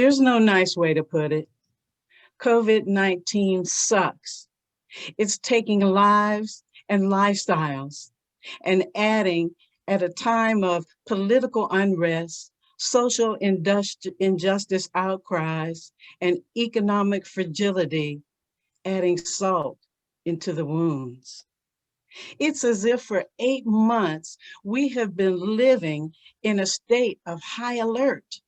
There's no nice way to put it. COVID-19 sucks. It's taking lives and lifestyles and adding at a time of political unrest, social injustice outcries, and economic fragility, adding salt into the wounds. It's as if for 8 months, we have been living in a state of high alert,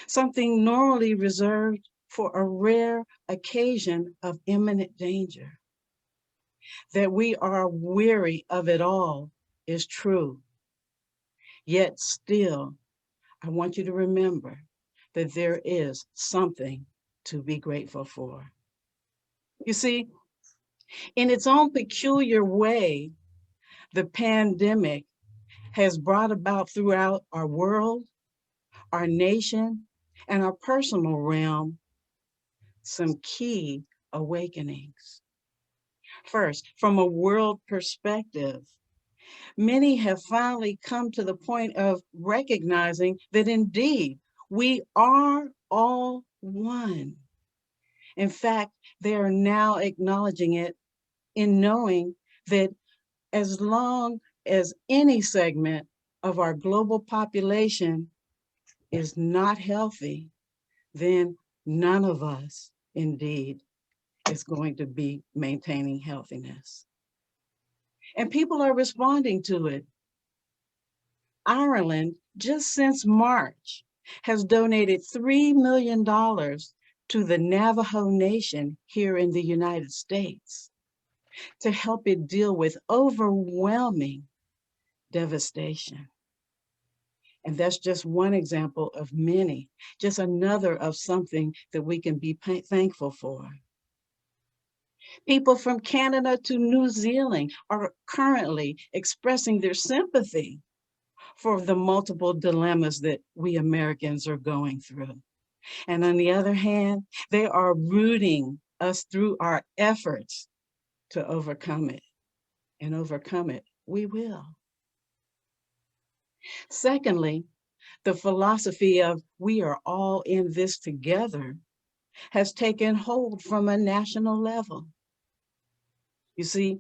something normally reserved for a rare occasion of imminent danger. That we are weary of it all is true. Yet still, I want you to remember that there is something to be grateful for. You see, in its own peculiar way, the pandemic has brought about throughout our world, our nation, and our personal realm some key awakenings. First, from a world perspective, many have finally come to the point of recognizing that indeed we are all one. In fact, they are now acknowledging it in knowing that as long as any segment of our global population is not healthy, then none of us indeed is going to be maintaining healthiness. And people are responding to it. Ireland, just since March, has donated $3 million to the Navajo Nation here in the United States to help it deal with overwhelming devastation. And that's just one example of many, just another of something that we can be thankful for. People from Canada to New Zealand are currently expressing their sympathy for the multiple dilemmas that we Americans are going through. And on the other hand, they are rooting us through our efforts to overcome it. And overcome it, we will. Secondly, the philosophy of we are all in this together has taken hold from a national level. You see,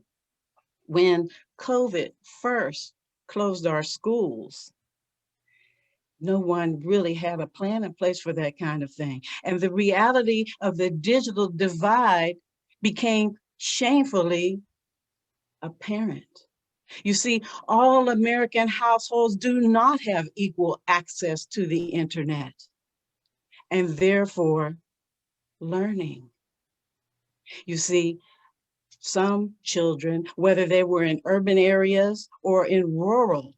when COVID first closed our schools, no one really had a plan in place for that kind of thing. And the reality of the digital divide became shamefully apparent. You see, all American households do not have equal access to the internet, and therefore learning. You see, some children, whether they were in urban areas or in rural,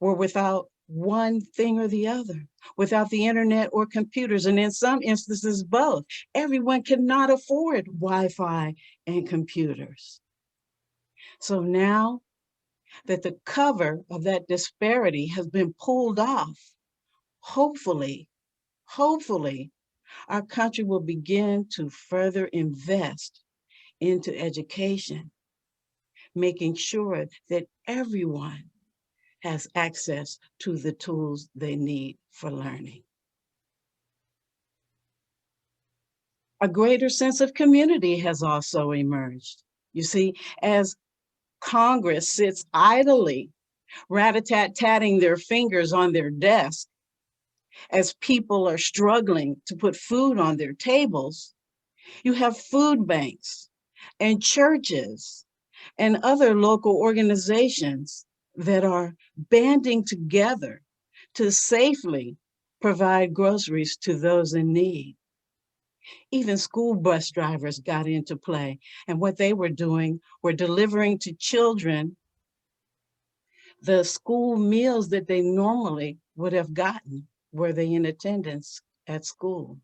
were without one thing or the other, without the internet or computers, and in some instances, both. Everyone cannot afford Wi-Fi and computers. So now that the cover of that disparity has been pulled off, hopefully, our country will begin to further invest into education, making sure that everyone has access to the tools they need for learning. A greater sense of community has also emerged. You see, as Congress sits idly, rat-a-tat-tatting their fingers on their desk, as people are struggling to put food on their tables, you have food banks and churches and other local organizations that are banding together to safely provide groceries to those in need. Even school bus drivers got into play, and what they were doing were delivering to children the school meals that they normally would have gotten were they in attendance at school.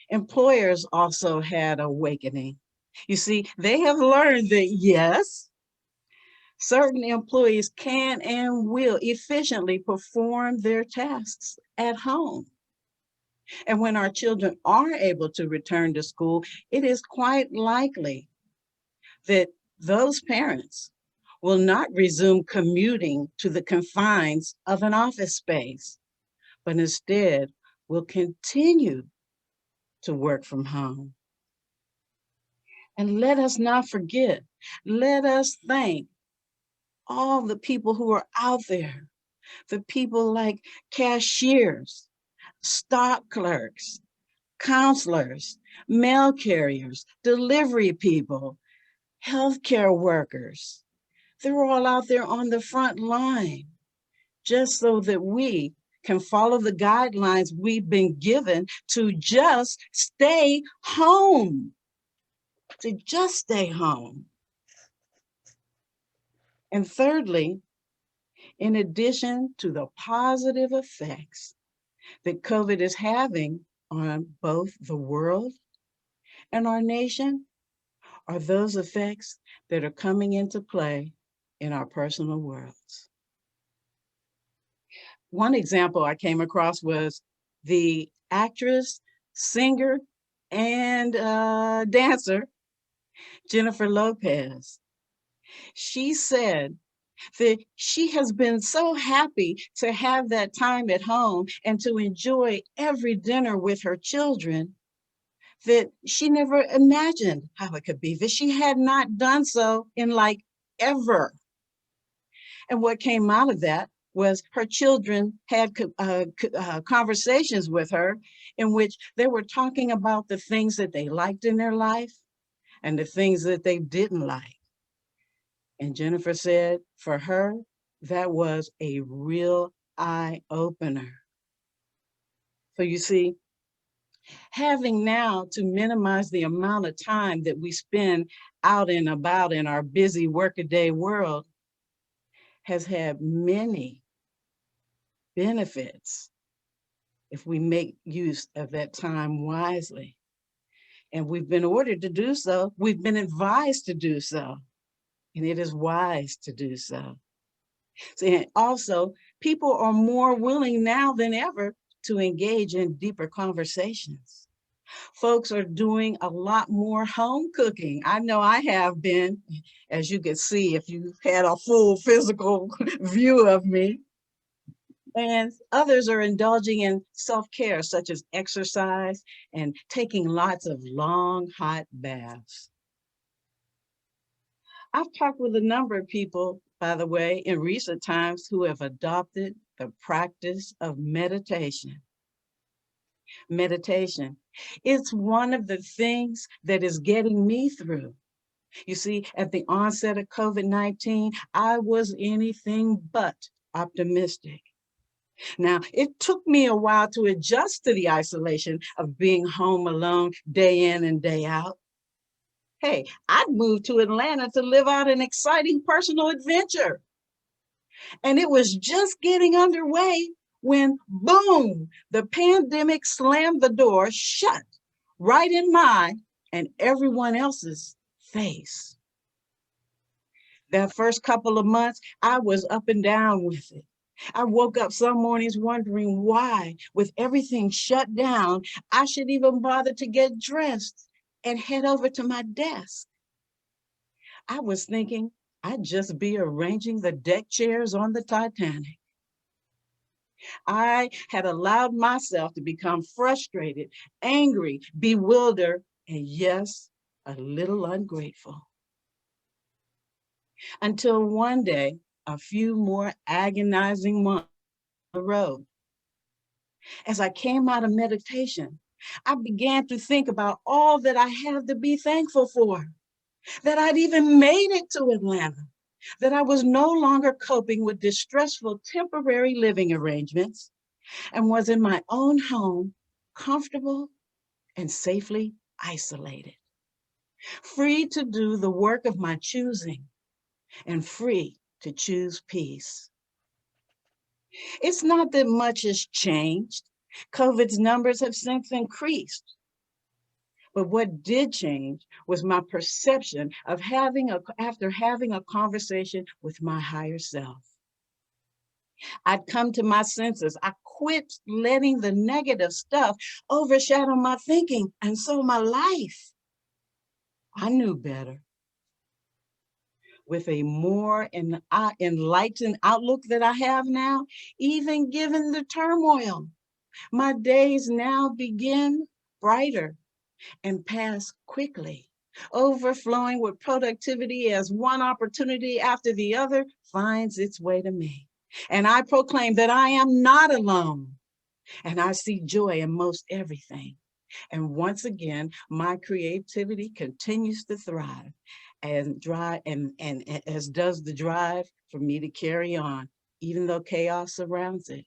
Employers also had awakening. You see, they have learned that yes, certain employees can and will efficiently perform their tasks at home. And when our children are able to return to school, it is quite likely that those parents will not resume commuting to the confines of an office space, but instead will continue to work from home. And let us not forget, let us thank all the people who are out there, the people like cashiers, stock clerks, counselors, mail carriers, delivery people, healthcare workers. They're all out there on the front line just so that we can follow the guidelines we've been given to just stay home, to just stay home. And thirdly, in addition to the positive effects that COVID is having on both the world and our nation, are those effects that are coming into play in our personal worlds. One example I came across was the actress, singer, and dancer, Jennifer Lopez. She said that she has been so happy to have that time at home and to enjoy every dinner with her children that she never imagined how it could be, that she had not done so in like ever. And what came out of that was her children had conversations with her in which they were talking about the things that they liked in their life and the things that they didn't like. And Jennifer said for her, that was a real eye opener. So you see, having now to minimize the amount of time that we spend out and about in our busy workaday world has had many benefits if we make use of that time wisely. And we've been ordered to do so. We've been advised to do so. And it is wise to do so. And also, people are more willing now than ever to engage in deeper conversations. Folks are doing a lot more home cooking. I know I have been, as you can see if you had a full physical view of me. And others are indulging in self-care, such as exercise and taking lots of long, hot baths. I've talked with a number of people, by the way, in recent times who have adopted the practice of meditation. Meditation. It's one of the things that is getting me through. You see, at the onset of COVID-19, I was anything but optimistic. Now, it took me a while to adjust to the isolation of being home alone day in and day out. Hey, I'd moved to Atlanta to live out an exciting personal adventure. And it was just getting underway when, boom, the pandemic slammed the door shut right in my and everyone else's face. That first couple of months, I was up and down with it. I woke up some mornings wondering why, with everything shut down, I should even bother to get dressed and head over to my desk. I was thinking I'd just be arranging the deck chairs on the Titanic. I had allowed myself to become frustrated, angry, bewildered, and yes, a little ungrateful. Until one day, a few more agonizing months on the road. As I came out of meditation, I began to think about all that I have to be thankful for, that I'd even made it to Atlanta, that I was no longer coping with distressful temporary living arrangements and was in my own home, comfortable and safely isolated, free to do the work of my choosing and free to choose peace. It's not that much has changed. COVID's numbers have since increased. But what did change was my perception of after having a conversation with my higher self. I'd come to my senses. I quit letting the negative stuff overshadow my thinking and so my life. I knew better. With a more enlightened outlook that I have now, even given the turmoil, My days now begin brighter and pass quickly, overflowing with productivity as one opportunity after the other finds its way to me. And I proclaim that I am not alone, and I see joy in most everything. And once again, my creativity continues to thrive and drive and as does the drive for me to carry on, even though chaos surrounds it.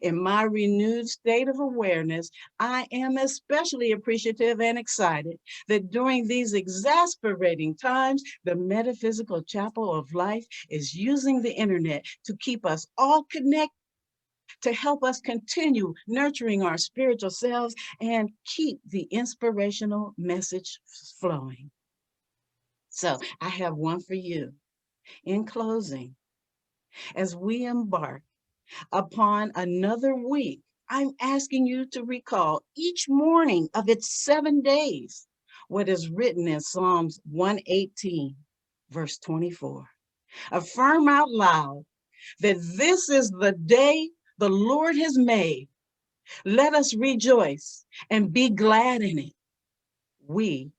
In my renewed state of awareness, I am especially appreciative and excited that during these exasperating times, the Metaphysical Chapel of Life is using the internet to keep us all connected, to help us continue nurturing our spiritual selves and keep the inspirational message flowing. So I have one for you. In closing, as we embark upon another week, I'm asking you to recall each morning of its 7 days what is written in Psalms 118, verse 24. Affirm out loud that this is the day the Lord has made. Let us rejoice and be glad in it. We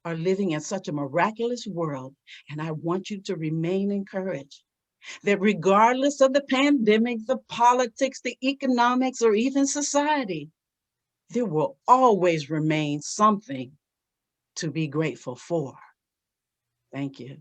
are living in such a miraculous world, and I want you to remain encouraged that regardless of the pandemic, the politics, the economics, or even society, there will always remain something to be grateful for. Thank you.